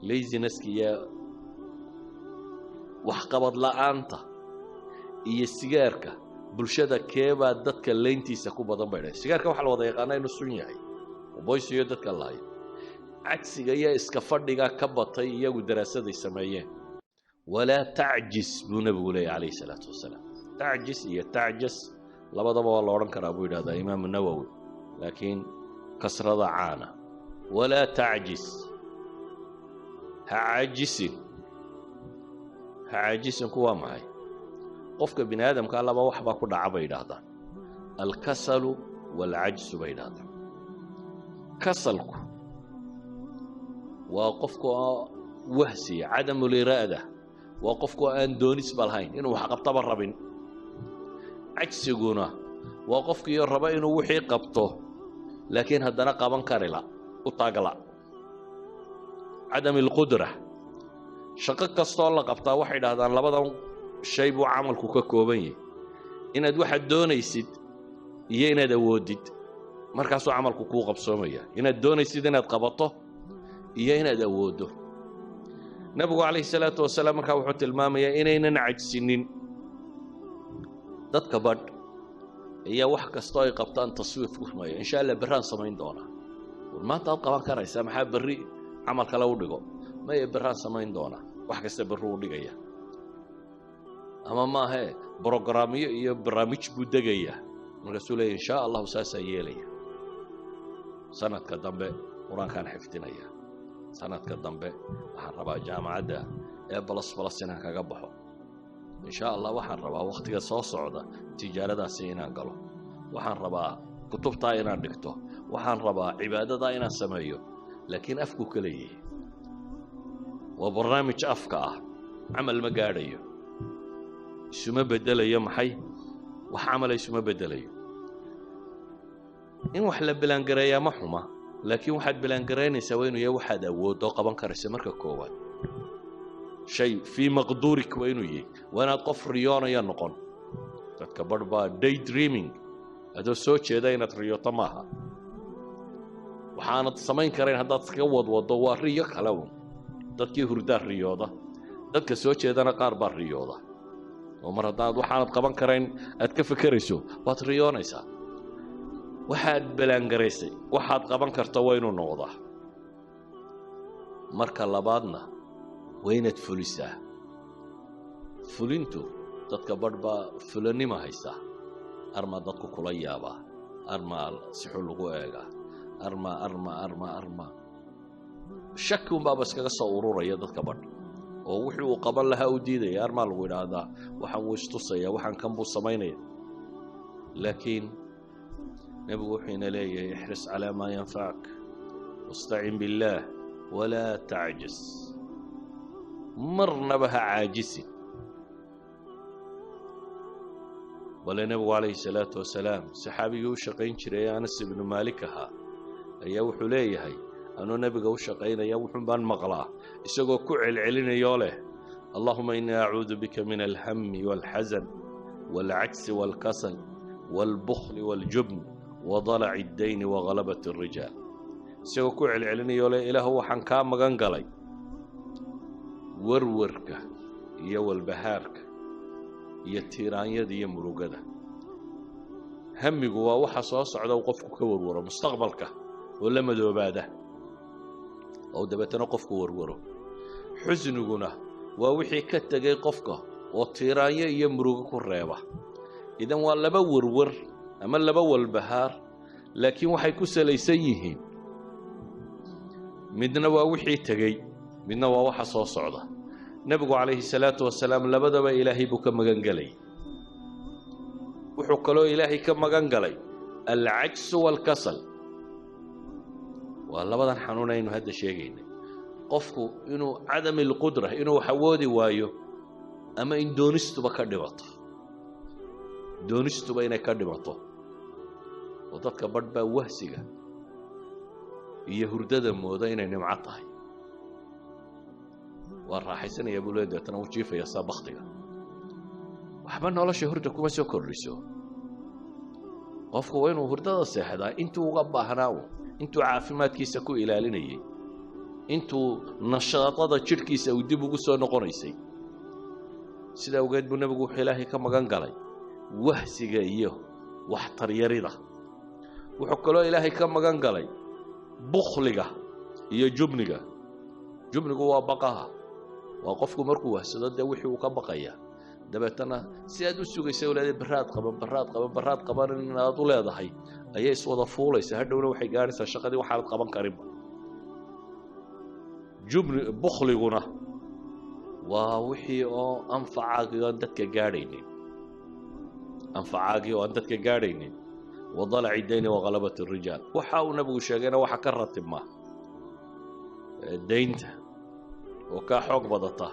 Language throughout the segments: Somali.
laziness iyo wax qabad la'aanta iyo sigaarka bulshada keeba dadka leyntiisa ku badan bay sigaarka waxa la wada yaqaan inuu sun yahay oo boysiyo dadka laayo cagsiga iyo iska fadhiga ka batay iyagu daraasaday sameeyeen wala ta'jis buu nabigu leeyahay alayhi salaatu wasalaam ta'jis iyo ta'jas labadaba waa la oran karaa buu yiraahdaa imaam nawawi laakiin kasrada caana wala ta'jis haajisin kuwa maxay qofka bini aadamka laba wax baa ku dhaca bay yiraahdaan al-kasalu wal-ajsu bay yiraahdaan kasalku waa qofka wahsi cadamu liraada waa qofka aan doonis balhayn inuu wax qabtaba rabin ajsiguna waa qofkii raba inuu wixii qabto laakiin haddana qaban karila u taagla عدم القدرة شقق كاستول قبطا waxay dhahdaan labadan shay buu amalku ka kooban yahay inaad wax doonaysid iyo inaad awoodid markaas uu amalku ku qabsoomaya inaad doonaysid inaad qabato iyo inaad awoodo nabigu kaleey salaatu wasalaam markaa wuxuu tilmaamayaa inaynan cajsinin dadka bad iyo wax kasto ay qabtaan taswiif ku sameeyo insha Allah baraan sameyn doona maanta aad qaban karaysaa maxaa bari عمل كلا ودقو ما يبرهان سمين دونا واحد كسبرو ودقيا أما ما هي برنامج برامج بدقيا من رسوله إن شاء الله ساسا يلي سنة كدنبه قرآن كان حفتنا إياه سنة كدنبه وحن ربا جامعة ده بلس سنة كجبحه إن شاء الله وحن ربا وقت كصاص صعدة تجارة ده سينا قالوا وحن ربا كتب طاينا دكتور وحن ربا عبادة داينا سمايو لكن أفكو كليه وبرنامج أفكاه عمل مقاريه سما بدليه محي وحعمل سما بدليه إن وحلا بلانقرية محومة لكن واحد بلانقرين يسوينه يا واحد أود قبان كرسي مركا كوان شيء في مقدورك وينه يي وأنا قف ريانا ينقن تتكبر با داي دريمينج هذا سوتش هذا رياضة معها waxaanad samayn kareen hadaad iska wadwado waa riyo kale dadkii hurdaa riyooda dadka soo jeedana qaar baa riyooda oo mar hadaad waxaanad qaban kareen aad ka fikirayso waad riyoonaysaa waxaad balangareysay waxaad qaban karto waa inuu noqdaa marka labaadna waa inaad fulisaa fulintu dadka badhba fulanima haysa arma dadku kula yaabaa arma si xul ugu eega أرما شك بابا اسكا سو ururaya dadka badh oo wuxuu qaban lahaa u diiday arma lagu yiraahdo waxaan weystusaya waxaan kan buu sameeynaya laakiin nabi wuxuu leeyahay ihris ala ma yanfa'uk wasta'in billah wala ta'jis marna baha aajisi wala nabi alayhi salatu wasalaam saxaabigu u shaqeyn jiray Anas ibn Malik aha ayaa wuxuu leeyahay anoo nabiga u shaqeynaya wuxuu baan maqlaa isagoo ku celcelinayo leh Allahumma inni a'uudu bika min al-hammi wal-hazan wal-'ajzi wal-kasal wal-bukhl wal-jubn wa dala'i ad-dayn wa ghalabati ar-rijal isagoo ku celcelinayo leh ilaahu waxaan ka magan galay warwarka iyo walbahaarka iyo tiiraanyada iyo murugada hamigu waa waxa soo socda qofku ka warwaro mustaqbalka ولا مدوباده أو دبتنا قفك ورورو حزننا ووحي كتجي قفك والطيراية يمرق الرابة إذا ولا بورور أما لا بول بهار لكن وحي كسل يسيهين مدنا ووحي تجي مدنا ووحى صوص عضه نبي عليه الصلاة والسلام لبدا إلهي بك مجنجلي وحكلوا إلهي كم مجنجلي العجز والكسل والله بدن حنونا إنه هذا شيء جينا قفكو إنه عدم القدرة إنه حوادي وايو أما إن دونستو بكردبطه دونستو بين كردبطه وضدك برد وهسيجا يهردد مودين نمعطه والراح يسني يا بولاد تنوجي في صابختك وحبنا الله شهردكم ما سكرسو قفكو وينه هردد الساحة انتو غبا هناو انتو عافمات كيسا كو إلاليني intuu nashaadada jidhkiisa uu dib ugu soo noqonaysay sida awgeed buu nabigu wuxuu ilaahay ka magan galay wahsiga iyo wax taryarida wuxuu kaloo ilaahay ka magan galay bukhliga iyo jubniga jubnigu waa baqaha waa qofku markuu wahsado dee wixii uu ka baqaya dabeetana si aad u sugaysa walaadii baraad qaban inaad u leedahay ayay iswada fuulaysa hadhowna waxay gaaraysaa shaqadii waxaad qaban karinba jubni bukhliguna waa wixii oo anfacaagii oo aan dadka gaadhaynin wadalaci dayni waqalabat الrijaal waxa uu nabigu sheegayna waxa ka ratibma daynta oo ka xoog badata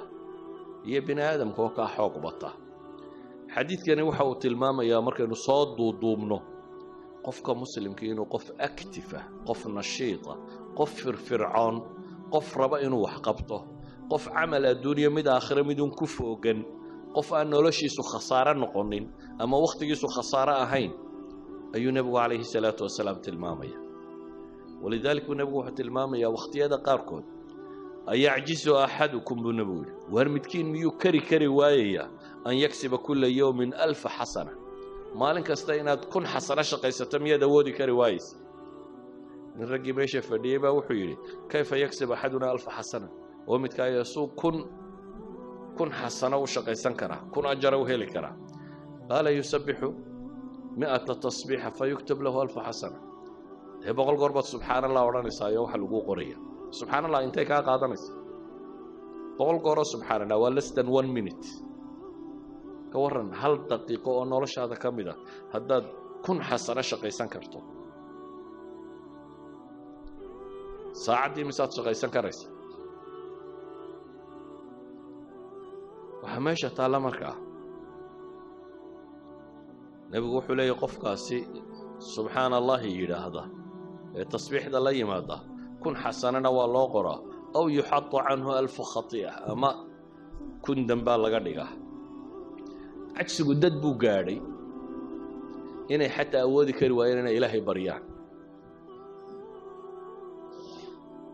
iyo bini aadamka oo ka xoog bata xadiidkani waxa uu tilmaamayaa markaynu soo duuduubno qofka muslimka inuu qof active qof nashiita qof firfircoon qof raba inuu wax qabto qof camal adduunyo mid aakhira midun ku foogan qof aan noloshiisu khasaare noqonin ama waqtigiisu khasaare ahayn ayuu nabigu calayhi salaatu wasalaam tilmaamaya walidaalika nabigu wuxuu tilmaamayaa waqtiyada qaarkood ayacjizu axadukum buu nabigu yidhi waar midkiin miyuu kari waayaya an yaksiba kulla yawmin 1000 xasana maalin kasta inaad 1000 xasano shaqaysato miyaad awoodi kari waayeysa nin raggii meesha fadhiyey baa wuxuu yidhi kayfa yaksib axaduna 1000 xasana oo midkaa yasuu 1000 xasano u shaqaysan karaa 1000 ajara u heli karaa qaala yusabixu 100 tasbiixa fayuktub lahu 1000 xasana dee 100 goor baad subxaan allah odhanaysaa iyo waxa lagu qoraya subxaan allah intay kaa qaadanaysa 100 gooroo subxaan allah waa less than 1 minute ka waran hal daqiiqo oo noloshaada ka mid ah haddaad 1000 xasano shaqaysan karto saacaddii misaad shaqaysan karaysa waxaa meesha taalla markaa nabigu wuxuu leeyahay qofkaasi subxaan allahi yidhaahda ee tasbiixda la yimaada 1000 xasanana waa loo qoraa aw yuxadu canhu 1000 khati'a ama 1000 dambaa laga dhigaa cagsigu dad buu gaadhay inay xataa awoodi kari waayeen inay ilaahay baryaan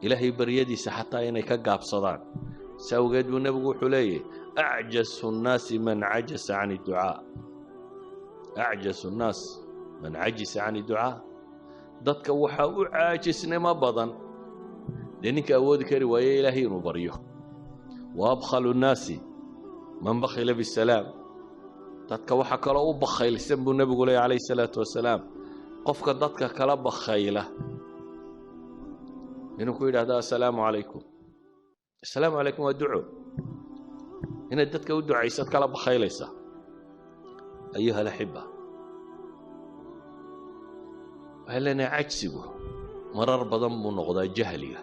ilaahay baryadiisa xataa inay ka gaabsadaan sawgeed buu nabigu wuxuu leeyahay acjasu nnaasi man cajasa can idducaa acjasu nnaas man cajisa can idducaa dadka waxaa u caajisnimo badan dee ninka awoodi kari waaye ilaahay inuu baryo wa abkhalu nnaasi man bakhila bisalaam dadka waxa kaloo u bakhaylsan buu nabigu leeyahay calayhi salaatu wasalaam qofka dadka kala bakhayla inuu ku yidhaahdo assalaamu calaykum assalaamu calaykum waa duco inaad dadka u ducaysad kala bakhaylaysa ayuha alaxiba waxay leenahay cajsigu marar badan buu noqdaa jahliga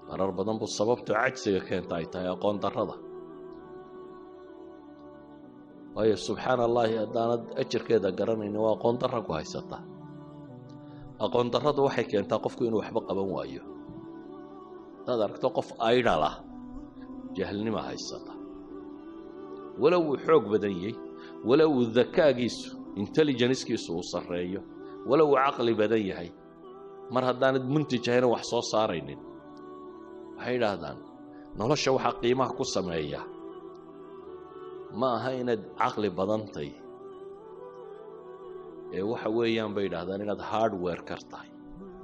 marar badan buu sababta cajsiga keenta ay tahay aqoon darrada waayo subxaan allahi haddaanad ajarkeeda garanaynin waa aqoon darra ku haysata aqoon darradu waxay keentaa qofku inuu waxba qaban waayo hadaad aragto qof aydhal ah jahlnima haysata walow uu xoog badan yahay walow uu dakaagiisu intelligencekiisu uu sarreeyo walow uu caqli badan yahay mar haddaanad muntij ahayna wax soo saaraynin waxay idhaahdaan nolosha waxaa qiimaha ku sameeya ma aha inaad caqli badantay ee waxa weeyaan bay idhaahdaan inaad hardware kar tahay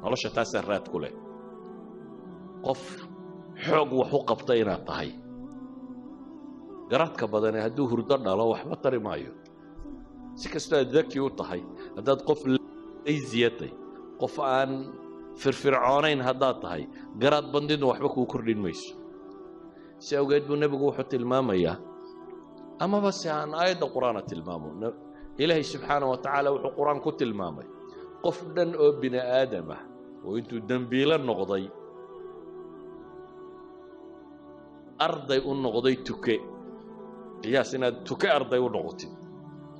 nolosha taasaa raad ku leh qof xoog wax u qabta inaad tahay garadka badane hadduu hurdo dhalo waxba tari maayo si kastoo aad daki u tahay haddaad qof laysiyatay qof aan firfircoonayn haddaad tahay garaad bandidnu waxba kuu kordhin mayso si awgeed buu nebigu wuxuu tilmaamayaa amaba si aan aayadda qur-aana tilmaamo ilaahay subxaanahu wa tacaala wuxuu qur-aan ku tilmaamay qof dhan oo bini aadam ah oo intuu dembiilo noqday arday u noqday tuke qiyaas inaad tuke arday u noqotid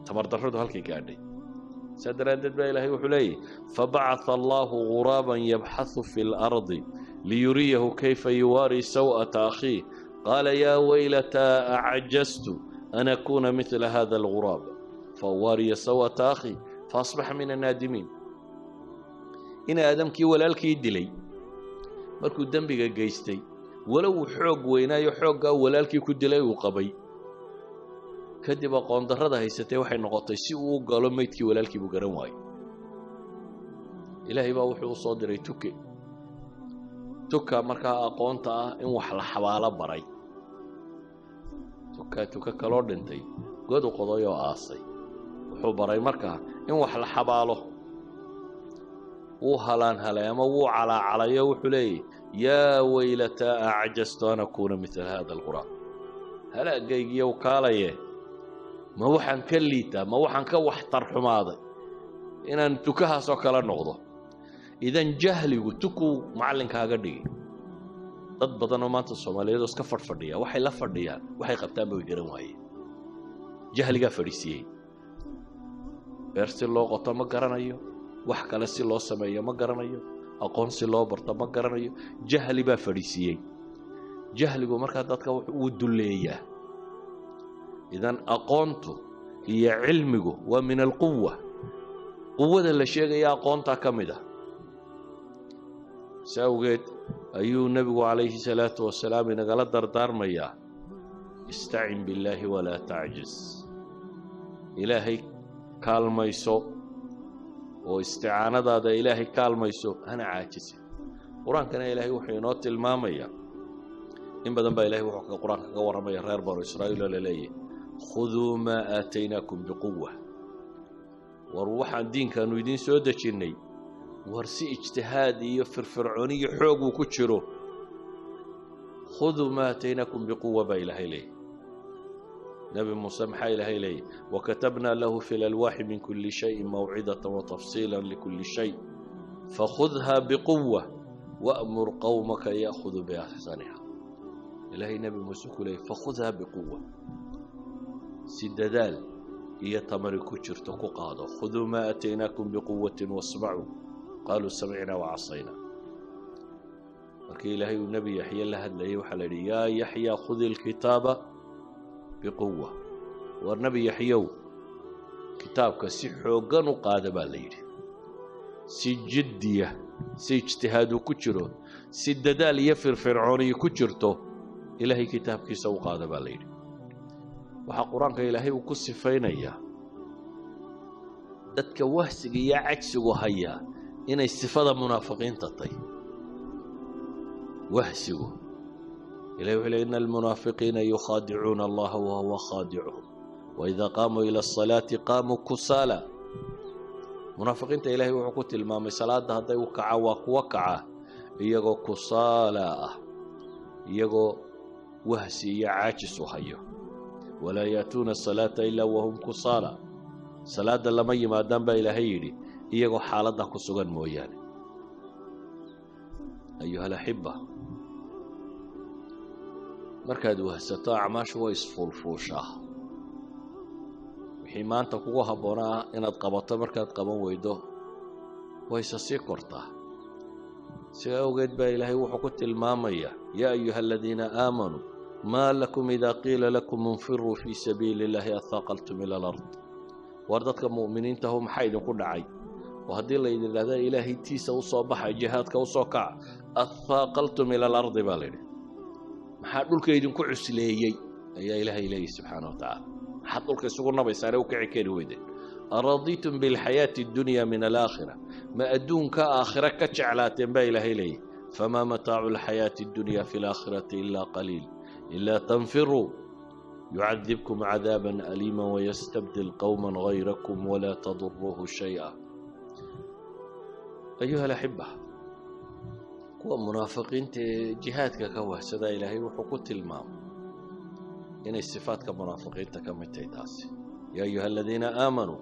tamardarradu halkay gaadhay saa daraaddeed baa ilaahay wuxuu leeyahy fabacatha allaahu ghuraaban yabxahu fi lardi liyuriyahu kayfa yuwaari saw'ata akhiih qaala yaa waylataa acajaztu an akuuna midla hada alguraab fawariya saw'ata akhii faasbaxa min annaadimiin in aadamkii walaalkii dilay markuu dambiga geystay walow xoog weynaayo xoogga walaalkii ku dilay uu qabay kadib aqoon darrada haysatay waxay noqotay si uu u galo meydkii walaalkii buu garan waayay ilaahay baa wuxuu u soo diray tuka markaa aqoonta ah in wax la xabaalo baray tuka kaloo dhintay god u qoday oo aasay wuxuu baray markaa in wax la xabaalo wuu halay ama wuu calaacalayo wuxuu leeyahay yaa waylataa acjastu an akuuna mila hada alqur'aan halaagaygiiyow kaalaye ma waxaan ka liitaa ma waxaan ka waxtar xumaaday inaan tukahaasoo kala noqdo idan jahligu tukuu macallinkaaga dhigi dad badan oo maanta Soomaaliyeed iska fadhiya waxay la fadhiyaan waxay qabtaan bay garan waayeen jahliga fadhiisiyay beersi loo qoto ma garanayo wax kale si loo sameeyo ma garanayo aqoon si loo barto ma garanayo jahli baa fadhiisiyay jahligu marka dadka uu duleeyaa idan aqoontu iyo cilmigu waa min alquwa quwada la sheegaya aqoonta kamida سأوجد أيو النبي عليه الصلاة والسلام نقل دردار ميا استعن بالله ولا تعجز إلهي كالميسو واستعانة هذا إلهي كالميسو أنا عاجز قرآن كان إلهي وحينات المامية إن بدن با إلهي وحكا قرآن كقور ميا غير بنو إسرائيل للي خذوا ما آتيناكم بقوة وروح عن دين كانوا يدين سودة جني ورسي اجتهادي فرعوني حوق وكتشرو خذوا ما اتيناكم بقوة بإله إليه نبي موسى محا إله إليه وكتبنا له في الألواح من كل شيء موعظة وتفصيلا لكل شيء فخذها بقوة وأمر قومك يأخذوا بأحسنها إلهي نبي موسى إليه فخذها بقوة سددال يتمر كتشر تقاضى خذوا ما اتيناكم بقوة واسمعوا قالوا سمعنا وعصينا وكي إلهي النبي يحيى الله هدلي وحلالي يا يحيى خذ الكتاب بقوة والنبي يحيى كتابك سحوغا وقادب الليل سي جدية سي اجتهاد كتشرو سي الددال يفر فرعوني كتشرته إلهي كتابك سو قادب الليل وحا قرآنك إلهي وكسفين إياه دادك وهسك يا عكسك وهيا إن استفادة منافقين تطي وهسوا إليه إن المنافقين يخادعون الله وهو خادعهم وإذا قاموا إلى الصلاة قاموا كسالى منافقين إلهي وعقوت المام صلاة هذا وكعا وكعا يجو كسالى يجو وهسي عاجس هيو ولا يأتون الصلاة إلا وهم كسالى صلاة لما يما دنبا إلهي iyagoo xaaladda ku sugan mooyaan ayuha alahibba markaad wahsato acmaashu way isfuulfuushaa wixii maanta kugu habboonaa inaad qabato markaad qaban weydo wayse sii kortaa sidaa awgeed baa ilaahay wuxuu ku tilmaamaya yaa ayuha aladiina aamanuu maa lakum idaa qiila lakum infiruu fii sabiili illaahi athaqaltum ila alard war dadka mu'miniintahu maxaa idinku dhacay وهذه اللي إذا إلهي تيسا وصباح جهادك وصوكع أثاقلتم إلى الأرض بالله ما حدول كيدن كعسليي يا إلهي إلهي سبحانه وتعالى حدول كسوقنا بيسارو كعكير ويدن أرضيتم بالحياة الدنيا من الآخرة ما أدون كآخرة كتشعلات با إلهي إلهي فما متاع الحياة الدنيا في الآخرة إلا قليل إلا تنفروا يعذبكم عذابا أليما ويستبدل قوما غيركم ولا تضروه شيئا أيها الأحبة kuwa munaafiqiinta jihaadka ka wahsada Ilaahay wuxuu ku tilmaamay inay sifaadka munaafiqiinta ka mid tahay taasi ya ayuha alladheena aamanu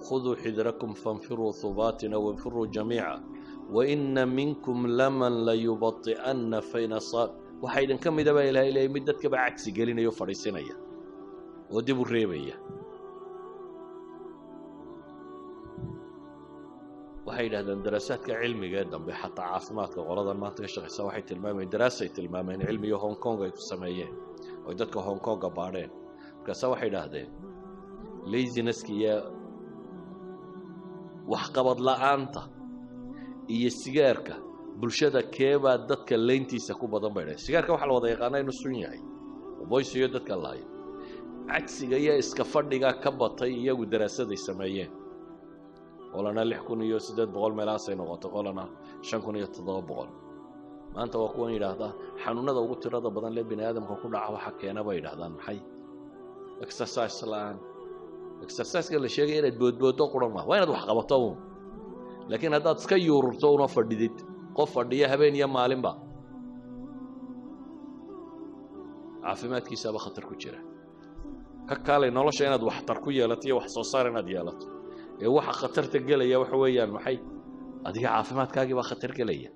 khudhu hidrakum fanfiru thubatin wa anfiru jamii'a wa inna minkum laman la yubti'anna fayna sab waxaydan kamida ba Ilaahay mid dadka ba cagsi gelinayo fariisinaya oo dib u reebaya waxay yiraahdaan daraasaadka cilmiga dambe xataa caafimaadka qoladan maanta ka shaqeysa waxay tilmaamayeen daraasay tilmaameen cilmiga Hong Kong ay ku sameeyeen oo dadka Hong Kong baadheen markaas waxay yiraahdeen laziness-kiya wax qabad la'aanta iyo sigaarka bulshada keebaa dadka leyntiisa ku badan bay dhahay sigaarka waxa la wada yaqaanaa inuu sun yahay boysiyo dadka laayo cagsiga iyo iska fadhiga ka batay iyagu daraasaday sameeyeen qolana 6800 meelahaas ay noqotay qolana 5700 maanta waa kuwan yiraahda xanuunada ugu tirada badan ee bini aadamka ku dhaca waxa keena bay yiraahdaan maxay exercise laan exercise la sheegay inaad boodboodo quran ma waa inaad wax qabato laakiin haddaad iska yuururto una fadhidid qof fadhiya habeen iyo maalinba caafimaadkiisa ba khatar ku jira ka kaalay nolosha inaad wax tar ku yeelato iyo wax soo saar inaad yeelato ee waxa khatarta galaya waxa weeyaan maxay adiga caafimaadkaaga ba khatar galaya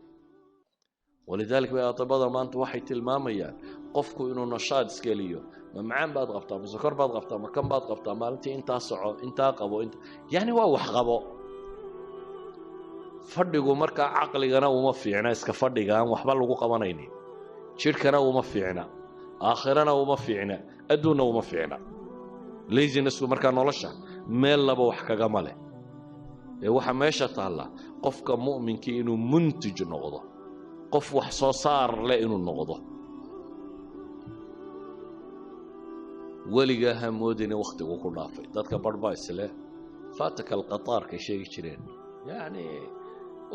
ولذلك بقى طبعا ما أنت واحد المامية قفكوا إنه نشاط سكيليو ما معان بعض غبطة ما سكر بعض غبطة ما كم بعض غبطة ما أنت صعو أنت قبو أنت يعني واحد قبو فردقوا مركا عقلي أنا وما في عنا إسك فردقا وحبل وقو قوانيني شركنا وما في عنا آخرنا وما في عنا أدونا وما في عنا ليزي نسو مركا نولشا ميل لبو حكا قمالي وحا ماشا طالة قفك مؤمن كي إنه منتج نغضه qof wax soo saar leh inuu noqdo waliga hamoodina waqtigu ku dhaafay dadka barbays leh faataka alqatar ka sheegi jireen yaani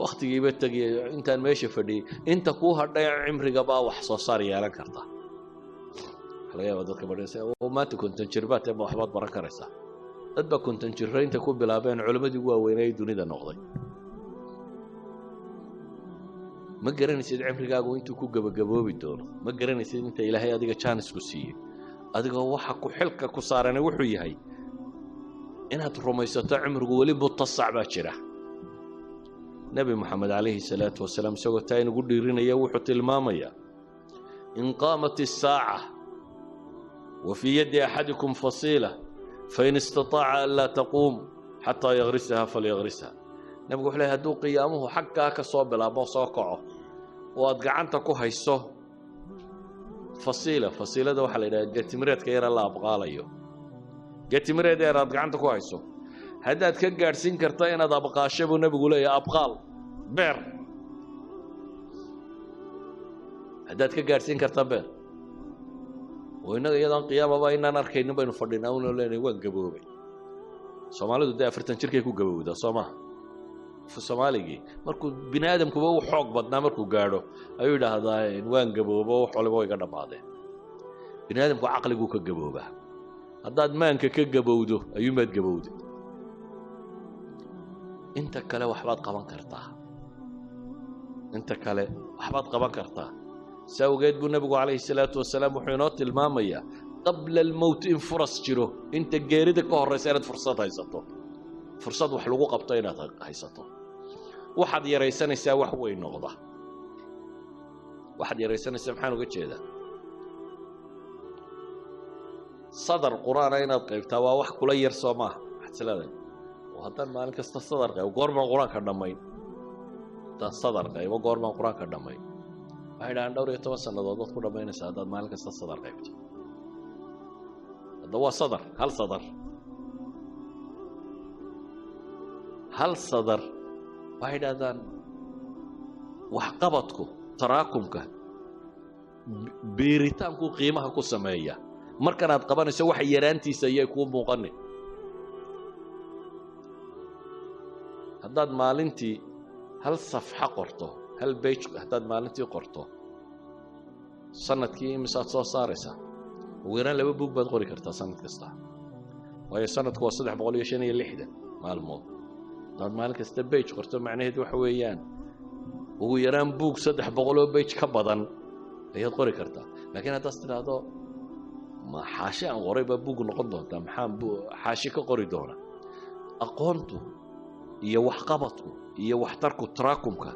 waqtigiiba tagay intaan meesha fadhiyay inta ku hadhay cimriga baa wax soo saar yeelan karta laga yaabo dadka barbaysay oo maanta kuntan jirbaad ama waxbaad baran karaysa dad ba kuntan jirreynta ku bilaabeen culimadii waaweynay dunida noqday ما garanaysid cimrigaagu intuu ku gabagaboobi doono ma garanaysid inta ilaahay adiga chance ku siiyay adiga waxa ku xilka ku saaran wuxuu yahay inaad rumaysato cimrigu wali mutasac baa jira nabi maxamed alayhi salaatu wasalaam isagoo taa inagu dhiirinaya wuxuu tilmaamaya in qaamat as-saa'a wa fi yadi ahadikum fasila fa in istata'a an la taqum hatta yaghrisaha falyaghrisaha nabigu wuxuu leeyahay hadduu qiyaamuhu xaggaa ka soo bilaabo soo kaco oo aad gacanta ku hayso fasiilada waxa la yiraahdaa geetimireedka yar la abqaalayo geetimireed yar aad gacanta ku hayso haddaad ka gaarsiin karto inaad abqaasho buu nabigu leeyahay abqaal beer haddaad ka gaarsiin karto beer oo inaga iyadaan qiyaamaba inaan arkaynin baynu fadhinaa oo leenahay waan gaboobay Soomaalidu 40 jirkay ku gabowda Soomaa في Soomaaliga markuu binaadamku uu xoog badnaa markuu gaaro ayuu yiraahdaa waan gaboobo xolabo iga dhamaadeen binaadamku aqligu ka gabooba haddaad maanka ka gabowdo ayuu maad gabowday inta kale waxbaad qaban kartaa sawgeed buu nabigu calayhi salaatu wasalaam wuxuu inoo tilmaamayaa qabla al-mawt in furas jiro inta geerida ka horeysa inaad fursad haysato fursad wax lagu qabto inaad haysato waxaad yareysanaysaa wax weyn noqda waxaad yareysanaysaa maxaan uga jeedaa sadar quraan inaad qaybtaa waa wax kula yar Soomaa xasilada oo haddaan maalin kasta sadar qayb goorma quraan ka dhamay taa sadar qayb goorma quraan ka dhamay waxay dhahan dhowr iyo 10 sanadood dad ku dhameynaysa haddaad maalin kasta sadar qaybto hadda waa sadar hal sadar waxay dhahdaan wax qabadku taraakumka beeritaanku qiimaha ku sameeya markan aad qabanayso wax yaraantiisa ayay ku muuqanay haddaad maalintii hal safxa qorto hal page haddaad maalintii qorto sanadkii misaad soo saaraysa ugu yaraan 2 buug baad qori kartaa sanad kasta waayo sanadku waa 365 maalmood dad maalin kasta page qorto macnaheedu waxa weeyaan ugu yaraan buug 300 page ka badan ayaad qori kartaa laakiin haddaad tiraahdo ma xaashi aan qorayba buug noqon doonta maxaan xaashi ka qori doona aqoontu iyo wax qabadku iyo waxtarku taraakumka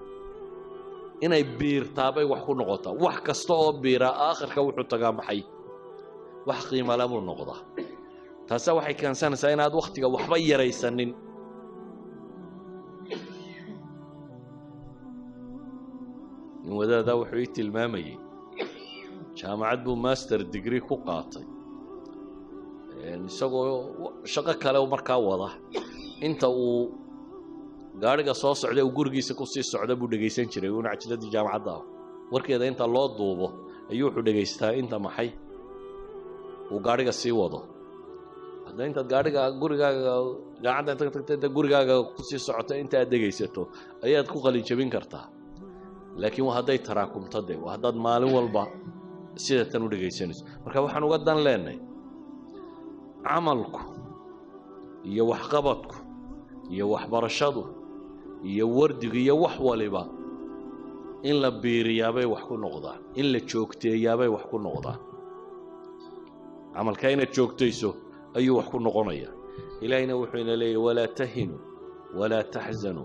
inay biirtaabay wax ku noqota wax kasta oo biira aakhirka wuxuu tagaa maxay wax qiimo leh uu noqda taas waxay keensanaysaa inaad waqtiga waxba yaraysanin wadaada wuxuu tilmaamayay jaamacad buu master degree ku qaatay isagoo shaqo kale markaa wada inta uu gaariga soo socda uu gurigiisa ku sii socda buu dhageysan jiray una cajiladii jaamacadda warkeeda inta loo duubo ayuu wuxuu dhageystaa inta maxay uu gaariga sii wado hadda inta gaariga gurigaaga jaamacadda inta tagtay gurigaaga ku sii socota inta aad dhageysato ayaad ku qalin jabin kartaa laakiin waa hadday taraakumto de waa haddaad maalin walba sida tan u dhageysanayso marka waxaan uga dan leenahay camalku iyo waxqabadku iyo waxbarashadu iyo wardigu iyo wax waliba in la biiriyaabay wax ku noqdaan in la joogteeyaabay wax ku noqdaan camalka inaad joogtayso ayuu wax ku noqonaya ilaahina wuxuu ina leeyahay walaa tahinu walaa taxzanu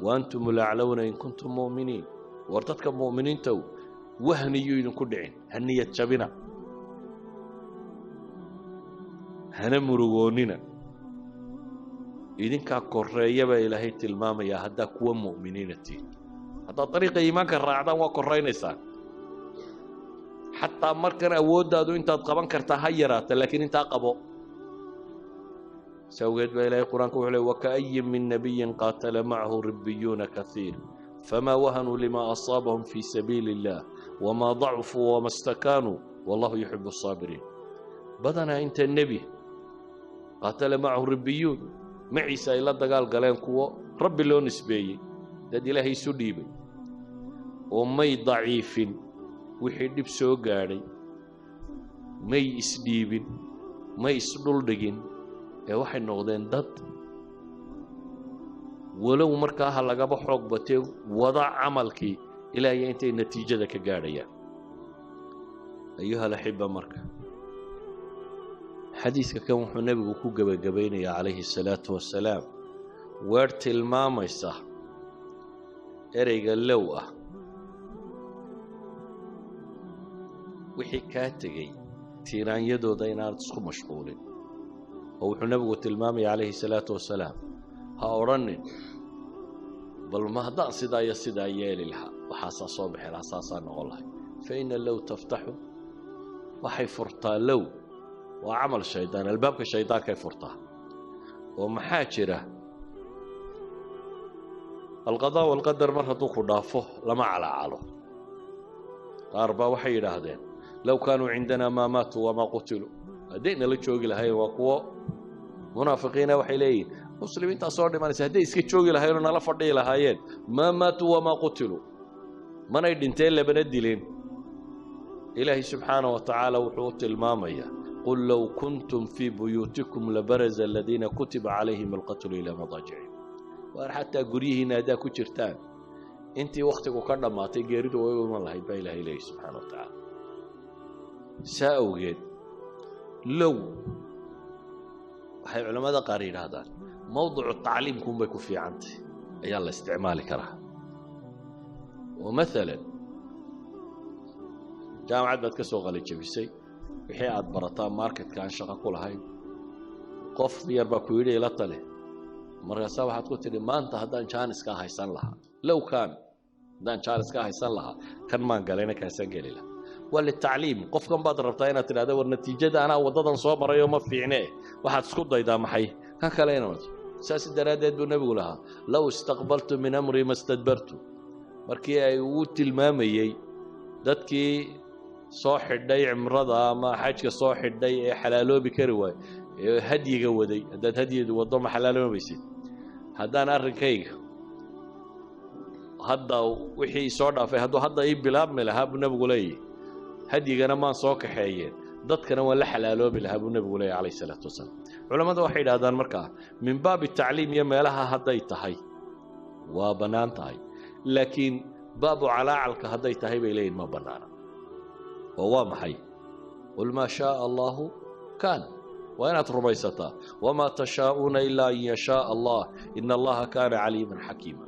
waantum laclawna in kuntum mu'miniin war dadka mu'miniinta wahniyuu idinku dhicin haniyad jabina hana murugoonina idinkaa koreeyaba ilaahay tilmaamaya haddaa kuwa mu'miniinati haddaad dariiqa iimaanka raacdaan waa koraynaysaan xataa markan awooddaadu intaad qaban kartaa ha yaraata laakiin intaa qabo sawgeed baa ilaahay qur-aanka wuxuu leeyahay waka'ayyin min nabiyyin qaatala macahu ribbiyuuna kaiir famaa wahanuu limaa asaabahum fii sabiili illaah wamaa dacfuu wama stakaanuu wallahu yuxibu asaabiriin badanaa inta nebi qaatala macahu ribbiyuun maciisa ay la dagaal galeen kuwo rabbi loo nisbeeyey dad ilaahay isu dhiibay oo may daciifin wixii dhib soo gaadhay may isdhiibin may isdhuldhigin ee waxay noqdeen dad walow markaa ha lagaba xoog batee wada camalkii ilaahay intay natiijada ka gaadhayaan ayuha alaxiba marka xadiiska kan wuxuu nebigu ku gebagabaynayaa calayhi salaatu wasalaam weer tilmaamaysa ereyga low ah wixii kaa tegey tiiraanyadooda inaanad isku mashquulin oo wuxuu nebigu tilmaamaya calayhi salaatu wasalaam ha odhanin bal ma haddaan sidaa iyo sidaa yeeli lahaa waxaasaa soo bixi lahaa saasaa noqon lahay fa ina low taftaxu waxay furtaa low waa camal shaydaan albaabka shaydaankay furtaa oo maxaa jira alqadaa walqadar mar hadduu ku dhaafo lama calaacalo qaar baa waxay yidhaahdeen low kaanuu cindanaa maa maatuu wamaa qutiluu haddayna la joogi lahayn waa kuwo munaafiqiina waxay leeyihin muslimiintaa soo dhimanaysa hadday iska joogi lahaynoo nala fadhihi lahaayeen maa maatuu wamaa qutiluu manay dhinteen labana dileen ilaahay subxaanaه wa tacaala wuxuu u tilmaamayaa qul low kuntum fii buyuutikum labaraza aladiina kutiba calayhim alqatlu ilaa madaajicihim waar xataa guryihiina haddaa ku jirtaan intii wakhtigu ka dhammaatay geeridu way u iman lahayd baa ilahay leeyahy subxaana wa tacaala saa awgeed low waxay culammada qaar yidhaahdaan mowdicu tacliimkuunbay ku fiicantay ayaa la isticmaali karaa oo maalan jaamacad baad ka soo qalijabisay wixii aad barataa marketka aan shaqo ku lahayn qof yar baa ku yidhi ila tale markaasaa waxaad ku tidhi maanta haddaan jaaniskaa haysan lahaa low kaan haddaan jaaniskaa haysan lahaa kan maan galayna kaasaan geli lahaa waa litacliim qofkan baad rabtaa inaad tidhahda war natiijada anaa waddadan soo marayo ma fiicne waxaad isku daydaa maxay kan kale inaad saas daraaddeed buu nebigu lahaa low istaqbaltu min amri ma stadbartu markii ay ugu tilmaamayey dadkii soo xidhay cimrada ama xajka soo xidhay ee xalaaloobi kari waay ee hadyiga waday haddaad hadyidu waddo ma xalaaloobaysid haddaan arrinkayga hadda wixii soo dhaafay hadduu hadda ii bilaabmi lahaa buu nebigu leeyahy hadyigana maan soo kaxeeyeen dadkana waan la xalaaloobi lahaa buu nebigu leeyahy calayhi salaatu wasalaam culammada waxay yidhahdaan markaa min baabi tacliim iyo meelaha hadday tahay waa bannaan tahay laakiin baabu calaacalka hadday tahay bay leeyihin ma bannaana oo waa maxay qul maa shaaa allaahu kaan waa inaad rumaysataa wamaa tashaa'uuna ilaa an yashaaa allah ina allaha kaana caliiman xakiima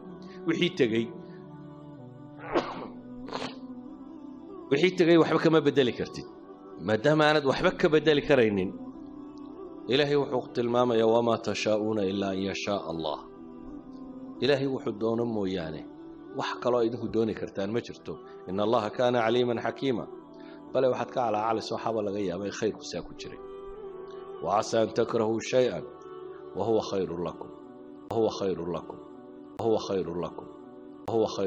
wixii tegey waxba kama bedeli kartid maadaama aanad waxba ka bedeli karaynin ilaahay wuxuu tilmaamayaa wamaa tashaa'uuna ilaa an yashaaa allah ilaahay wuxuu doono mooyaane wax kaloo idinku dooni kartaan ma jirto ina allaha kaana caliiman xakiima bale waxaad ka calaacalayso waxaaba laga yaabay khayrku saa ku jiray wacasaa an takrahuu shay-an wahuwa khayrun lakum ilaahay wuxuu tilmaamayaa wamaa tashaa'uuna ilaa an yashaaa allah ilaahay wuxuu doono mooyaane wax kaloo idinku dooni kartaan ma jirto ina allaha kaana caliiman xakiima bale waxaad ka calaacalayso waxaaba laga yaabay khayrku saa ku jiray وعسى أن تكرهوا شيئا وهو خير لكم huwa khayrun lakum huwa khayr